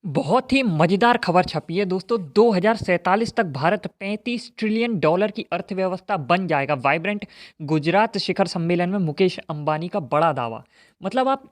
बहुत ही मज़ेदार खबर छपी है दोस्तों। 2047 तक भारत 35 ट्रिलियन डॉलर की अर्थव्यवस्था बन जाएगा। वाइब्रेंट गुजरात शिखर सम्मेलन में मुकेश अंबानी का बड़ा दावा। मतलब आप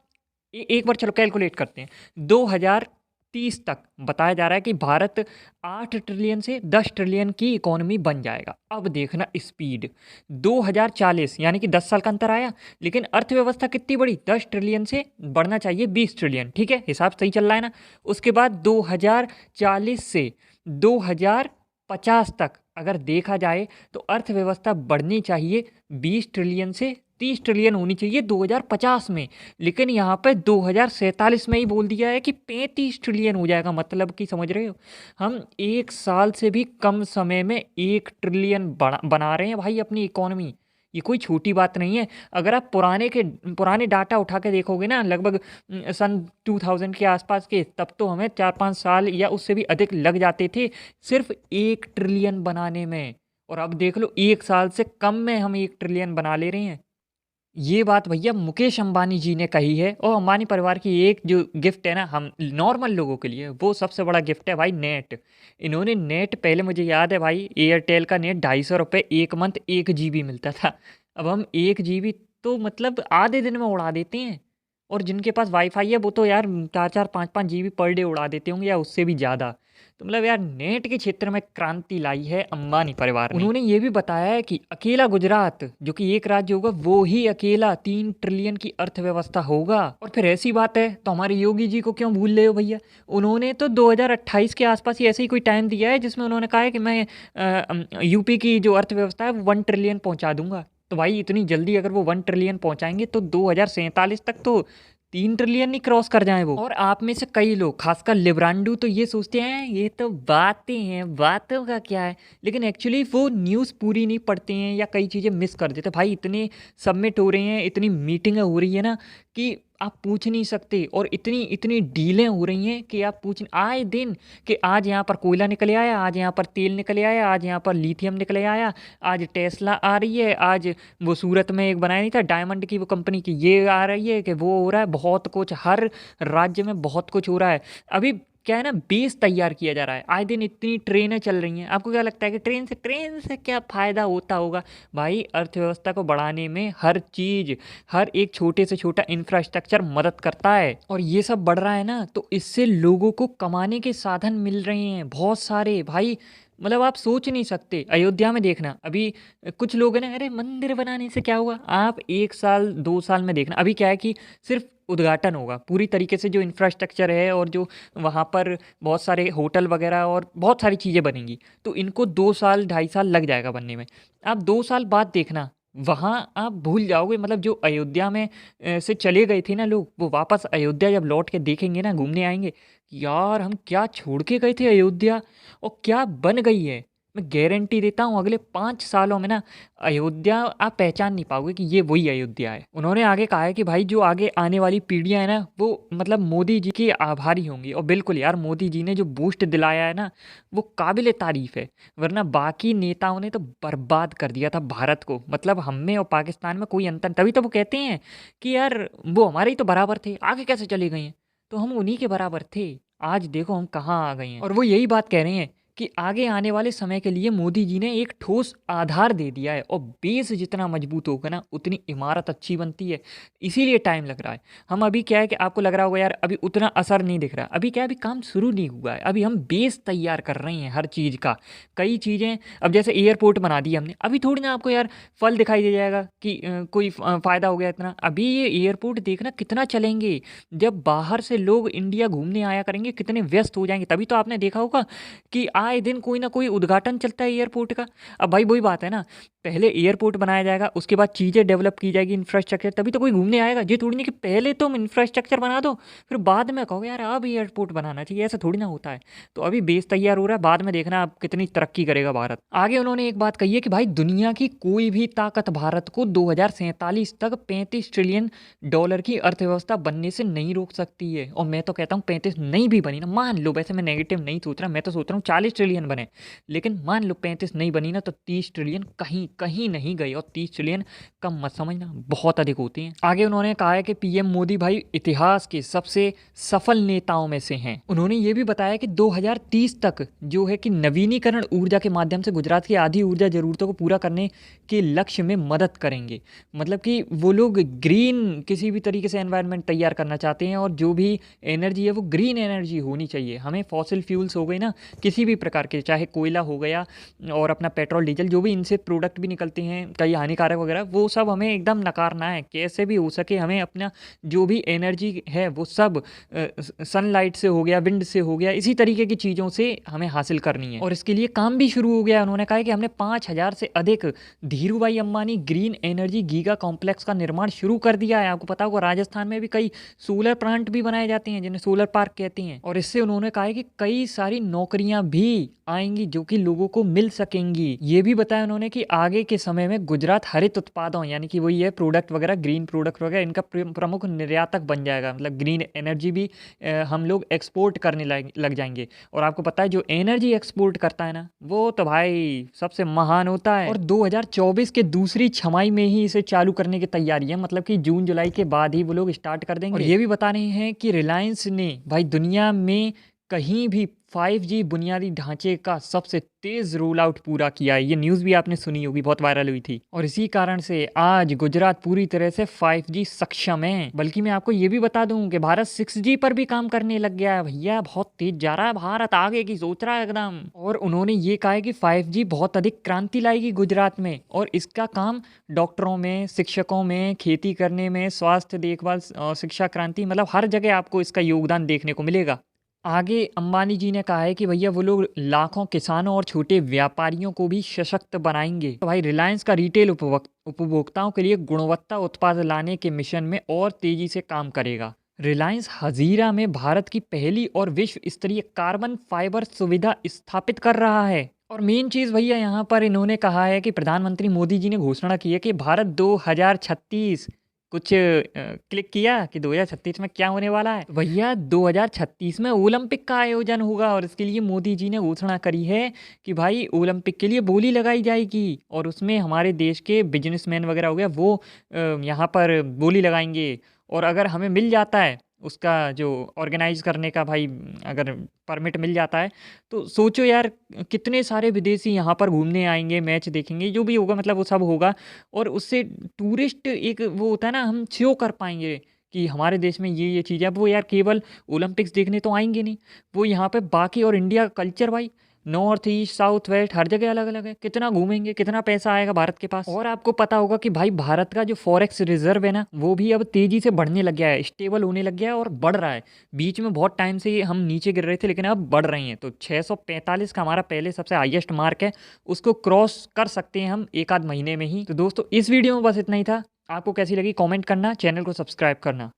एक बार चलो कैलकुलेट करते हैं। 2030 तक बताया जा रहा है कि भारत 8 ट्रिलियन से 10 ट्रिलियन की इकोनॉमी बन जाएगा। अब देखना स्पीड। 2040 यानी कि 10 साल का अंतर आया, लेकिन अर्थव्यवस्था कितनी बड़ी, 10 ट्रिलियन से बढ़ना चाहिए 20 ट्रिलियन। ठीक है, हिसाब सही चल रहा है ना। उसके बाद 2040 से 2050 तक अगर देखा जाए तो अर्थव्यवस्था बढ़नी चाहिए 20 ट्रिलियन से 30 ट्रिलियन होनी चाहिए 2050 में। लेकिन यहाँ पे 2047 में ही बोल दिया है कि 35 ट्रिलियन हो जाएगा। मतलब कि समझ रहे हो, हम एक साल से भी कम समय में 1 ट्रिलियन बना रहे हैं भाई अपनी इकोनॉमी। ये कोई छोटी बात नहीं है। अगर आप पुराने डाटा उठा के देखोगे ना, लगभग सन 2000 के आसपास के, तब तो हमें 4-5 साल या उससे भी अधिक लग जाते थे सिर्फ 1 ट्रिलियन बनाने में। और अब देख लो, एक साल से कम में हम 1 ट्रिलियन बना ले रहे हैं। ये बात भैया मुकेश अंबानी जी ने कही है। और अंबानी परिवार की एक जो गिफ्ट है ना हम नॉर्मल लोगों के लिए, वो सबसे बड़ा गिफ्ट है भाई, नेट। इन्होंने नेट, पहले मुझे याद है भाई, एयरटेल का नेट 250 रुपये एक मंथ 1 GB मिलता था। अब हम 1 GB तो मतलब आधे दिन में उड़ा देते हैं। और जिनके पास वाईफाई है वो तो यार 4-4 5-5 GB पर डे उड़ा देते होंगे या उससे भी ज़्यादा। तो मतलब यार नेट के क्षेत्र में क्रांति लाई है अंबानी परिवार ने। उन्होंने ये भी बताया है कि अकेला गुजरात, जो कि एक राज्य होगा, वो ही अकेला 3 ट्रिलियन की अर्थव्यवस्था होगा। और फिर ऐसी बात है तो हमारे योगी जी को क्यों भूल रहे हो भैया। उन्होंने तो 2028 के आसपास ही ऐसे ही कोई टाइम दिया है जिसमें उन्होंने कहा है कि मैं यूपी की जो अर्थव्यवस्था है वो 1 ट्रिलियन पहुंचा दूंगा। तो भाई इतनी जल्दी अगर वो 1 ट्रिलियन पहुंचाएंगे तो 2047 तक तो 3 ट्रिलियन नहीं क्रॉस कर जाए वो। और आप में से कई लोग, खासकर लिब्रांडू, तो ये सोचते हैं ये तो बातें हैं, बातों का क्या है। लेकिन एक्चुअली वो न्यूज़ पूरी नहीं पढ़ते हैं या कई चीज़ें मिस कर देते हैं। भाई इतने सबमिट हो रहे हैं, इतनी मीटिंगें हो रही है ना कि आप पूछ नहीं सकते। और इतनी इतनी डीलें हो रही हैं कि आप पूछ, आए दिन कि आज यहाँ पर कोयला निकले आया, आज यहाँ पर तेल निकले आया, आज यहाँ पर लिथियम निकले आया, आज टेस्ला आ रही है, आज वो सूरत में एक बनाया नहीं था डायमंड की वो कंपनी की, ये आ रही है, कि वो हो रहा है। बहुत कुछ हर राज्य में बहुत कुछ हो रहा है। अभी क्या है ना, बेस तैयार किया जा रहा है। आए दिन इतनी ट्रेनें चल रही हैं। आपको क्या लगता है कि ट्रेन से क्या फ़ायदा होता होगा। भाई अर्थव्यवस्था को बढ़ाने में हर चीज़, हर एक छोटे से छोटा इंफ्रास्ट्रक्चर मदद करता है। और ये सब बढ़ रहा है ना, तो इससे लोगों को कमाने के साधन मिल रहे हैं बहुत सारे भाई। मतलब आप सोच नहीं सकते। अयोध्या में देखना, अभी कुछ लोग हैं ना, अरे मंदिर बनाने से क्या हुआ। आप 1 साल 2 साल में देखना, अभी क्या है कि सिर्फ उद्घाटन होगा पूरी तरीके से, जो इंफ्रास्ट्रक्चर है और जो वहाँ पर बहुत सारे होटल वगैरह और बहुत सारी चीज़ें बनेंगी, तो इनको 2 साल 2.5 साल लग जाएगा बनने में। आप 2 साल बाद देखना, वहाँ आप भूल जाओगे। मतलब जो अयोध्या में से चले गए थे ना लोग, वो वापस अयोध्या जब लौट के देखेंगे ना, घूमने आएंगे, यार हम क्या छोड़ के गए थे अयोध्या और क्या बन गई है। मैं गारंटी देता हूँ अगले 5 सालों में ना, अयोध्या आप पहचान नहीं पाओगे कि ये वही अयोध्या है। उन्होंने आगे कहा है कि भाई जो आगे आने वाली पीढ़ियां है ना, वो मतलब मोदी जी की आभारी होंगी। और बिल्कुल यार, मोदी जी ने जो बूस्ट दिलाया है ना, वो काबिले तारीफ है। वरना बाकी नेताओं ने तो बर्बाद कर दिया था भारत को। मतलब हम में और पाकिस्तान में कोई अंतर, तभी तो वो कहते हैं कि यार वो हमारे ही तो बराबर थे, आगे कैसे चले गए हैं। तो हम उन्हीं के बराबर थे। आज देखो हम कहाँ आ गए हैं। और वो यही बात कह रहे हैं कि आगे आने वाले समय के लिए मोदी जी ने एक ठोस आधार दे दिया है। और बेस जितना मजबूत होगा ना, उतनी इमारत अच्छी बनती है। इसीलिए टाइम लग रहा है। हम अभी क्या है कि आपको लग रहा होगा यार अभी उतना असर नहीं दिख रहा। अभी क्या है, अभी काम शुरू नहीं हुआ है। अभी हम बेस तैयार कर रहे हैं हर चीज़ का। कई चीज़ें, अब जैसे एयरपोर्ट बना दिया हमने, अभी थोड़ी ना आपको यार फल दिखाई दे जाएगा कि कोई फ़ायदा हो गया इतना। अभी ये एयरपोर्ट देखना कितना चलेंगे। जब बाहर से लोग इंडिया घूमने आया करेंगे, कितने व्यस्त हो जाएंगे। तभी तो आपने देखा होगा कि आए दिन कोई ना कोई उद्घाटन चलता है एयरपोर्ट का। अब भाई वही बात है ना, पहले एयरपोर्ट बनाया जाएगा, उसके बाद चीज़ें डेवलप की जाएगी, इंफ्रास्ट्रक्चर, तभी तो कोई घूमने आएगा। ये थोड़ी नहीं कि पहले तुम इंफ्रास्ट्रक्चर बना दो फिर बाद में कहो यार अब एयरपोर्ट बनाना चाहिए, ऐसा थोड़ी ना होता है। तो अभी बेस तैयार हो रहा है, बाद में देखना आप कितनी तरक्की करेगा भारत। आगे उन्होंने एक बात कही है कि भाई दुनिया की कोई भी ताकत भारत को 2047 तक 35 ट्रिलियन डॉलर की अर्थव्यवस्था बनने से नहीं रोक सकती है। और मैं तो कहता हूँ 35 नहीं भी बनी ना, मान लो, वैसे मैं नेगेटिव नहीं सोच रहा, मैं तो सोच रहा हूँ ट्रिलियन बने, लेकिन मान लो 35 नहीं बनी ना तो 30 ट्रिलियन कहीं कहीं नहीं गई, और 30 ट्रिलियन कम मत समझना, बहुत अधिक होती हैं। आगे उन्होंने कहा है कि पीएम मोदी भाई इतिहास के सबसे सफल नेताओं में से हैं। उन्होंने ये भी बताया कि 2030 तक जो है कि नवीनीकरण ऊर्जा के माध्यम से गुजरात की आधी ऊर्जा जरूरतों को पूरा करने के लक्ष्य में मदद करेंगे। मतलब कि वो लोग ग्रीन किसी भी तरीके से एनवायरनमेंट तैयार करना चाहते हैं, और जो भी एनर्जी है वो ग्रीन एनर्जी होनी चाहिए। हमें फॉसिल फ्यूल्स हो गए ना, किसी भी प्रकार के, चाहे कोयला हो गया और अपना पेट्रोल डीजल, जो भी इनसे प्रोडक्ट भी निकलते हैं कई हानिकारक वगैरह, वो सब हमें एकदम नकारना है। कैसे भी हो सके हमें अपना जो भी एनर्जी है वो सब सनलाइट से हो गया, विंड से हो गया, इसी तरीके की चीज़ों से हमें हासिल करनी है। और इसके लिए काम भी शुरू हो गया। उन्होंने कहा है कि हमने 5000 से अधिक Dhirubhai Ambani green energy giga complex का निर्माण शुरू कर दिया है। आपको पता होगा राजस्थान में भी कई सोलर प्लांट भी बनाए जाते हैं जिन्हें सोलर पार्क कहते हैं, और इससे उन्होंने कहा है कि कई सारी नौकरियां भी आएंगी जो कि लोगों को मिल सकेंगी। ये भी बताया उन्होंने कि आगे के समय में गुजरात हरित उत्पादों, यानी कि वही है प्रोडक्ट वगैरह, ग्रीन प्रोडक्ट वगैरह, इनका प्रमुख निर्यातक बन जाएगा। मतलब ग्रीन एनर्जी भी हम लोग एक्सपोर्ट करने लग जाएंगे। और आपको पता है जो एनर्जी एक्सपोर्ट करता है ना, वो तो भाई सबसे महान होता है। और 2024 के दूसरी छमाही में ही इसे चालू करने की तैयारी है, मतलब कि जून जुलाई के बाद ही वो लोग स्टार्ट कर देंगे। और ये भी बता रहे हैं कि रिलायंस ने भाई दुनिया में कहीं भी 5G बुनियादी ढांचे का सबसे तेज रोल आउट पूरा किया है। ये न्यूज़ भी आपने सुनी होगी, बहुत वायरल हुई थी। और इसी कारण से आज गुजरात पूरी तरह से 5G सक्षम है। बल्कि मैं आपको ये भी बता दूं कि भारत 6G पर भी काम करने लग गया है। भैया बहुत तेज जा रहा है भारत, आगे की सोच रहा है एकदम। और उन्होंने ये कहा है कि 5G बहुत अधिक क्रांति लाएगी गुजरात में, और इसका काम डॉक्टरों में, शिक्षकों में, खेती करने में, स्वास्थ्य देखभाल, शिक्षा क्रांति, मतलब हर जगह आपको इसका योगदान देखने को मिलेगा। आगे अंबानी जी ने कहा है कि भैया वो लोग लाखों किसानों और छोटे व्यापारियों को भी सशक्त बनाएंगे। तो भाई रिलायंस का रिटेल उपभोक्ताओं के लिए गुणवत्ता उत्पाद लाने के मिशन में और तेजी से काम करेगा। रिलायंस हजीरा में भारत की पहली और विश्व स्तरीय कार्बन फाइबर सुविधा स्थापित कर रहा है। और मेन चीज़ भैया यहाँ पर इन्होंने कहा है कि प्रधानमंत्री मोदी जी ने घोषणा की है कि भारत 2036, कुछ क्लिक किया कि 2036 में क्या होने वाला है। भैया 2036 में ओलंपिक का आयोजन होगा, और इसके लिए मोदी जी ने घोषणा करी है कि भाई ओलंपिक के लिए बोली लगाई जाएगी, और उसमें हमारे देश के बिजनेसमैन वगैरह हो गया वो यहाँ पर बोली लगाएंगे। और अगर हमें मिल जाता है उसका जो ऑर्गेनाइज करने का भाई, अगर परमिट मिल जाता है, तो सोचो यार कितने सारे विदेशी यहाँ पर घूमने आएंगे, मैच देखेंगे, जो भी होगा मतलब वो सब होगा। और उससे टूरिस्ट एक वो होता है ना, हम शो कर पाएंगे कि हमारे देश में ये चीज़ें। अब वो यार केवल ओलंपिक्स देखने तो आएंगे नहीं, वो यहाँ पे बाकी और इंडिया का कल्चर भाई, नॉर्थ ईस्ट साउथ वेस्ट हर जगह अलग अलग है, कितना घूमेंगे, कितना पैसा आएगा भारत के पास। और आपको पता होगा कि भाई भारत का जो फॉरेक्स रिजर्व है ना, वो भी अब तेजी से बढ़ने लग गया है, स्टेबल होने लग गया है और बढ़ रहा है। बीच में बहुत टाइम से हम नीचे गिर रहे थे, लेकिन अब बढ़ रही हैं। तो 645 का हमारा पहले सबसे हाईएस्ट मार्क है, उसको क्रॉस कर सकते हैं हम एक आध महीने में ही। तो दोस्तों इस वीडियो में बस इतना ही था। आपको कैसी लगी कॉमेंट करना, चैनल को सब्सक्राइब करना।